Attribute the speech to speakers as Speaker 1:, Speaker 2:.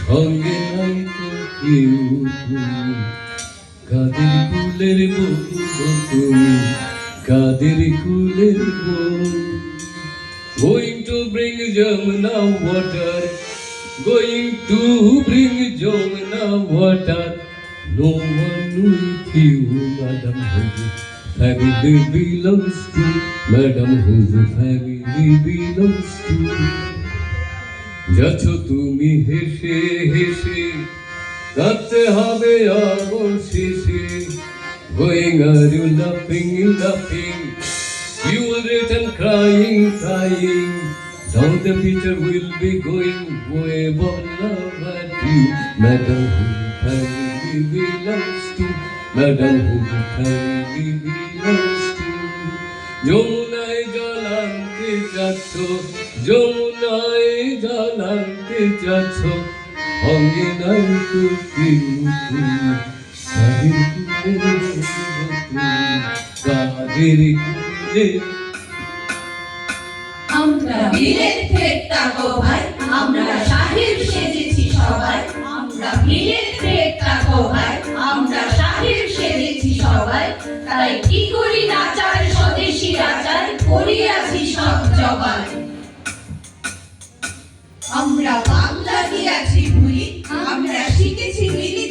Speaker 1: সঙ্গে নাই তো কেউ তুমি, কাদের কুলের বউ গো তুমি, কাদের কুলের বউ। Going to bring Jamuna water, going to bring Jamuna water. No one with you, madam, whose family belongs to, madam, whose family belongs to. যাচ্ছো তুমি হেসে হেসে, কাঁদতে হবে অবশেষে। Going are you laughing, laughing? You will return crying, crying. Down the future will be going wave of love at you. Madam, whose family belongs to, madam, whose family belongs to. যমুনায় জল আনতে যাচ্ছ, যমুনায় জল আনতে যাচ্ছ, সঙ্গে নাই তো কেউ তুমি, কাদের কুলের বউ তুমি, কাদের কুলের।
Speaker 2: আমরা বীরের ফেরতা গো ভাই, আমরা সাহেব সেজেছি সবাই। আমরা বীরের ফেরতা গো ভাই, আমরা সাহেব সেজেছি সবাই। তাই কি করি নাচার স্বদেশী আচার, করিয়াছি সব জবাই। আমরা বাংলা গিয়াছি ভুলি, আমরা শিখেছি মিলি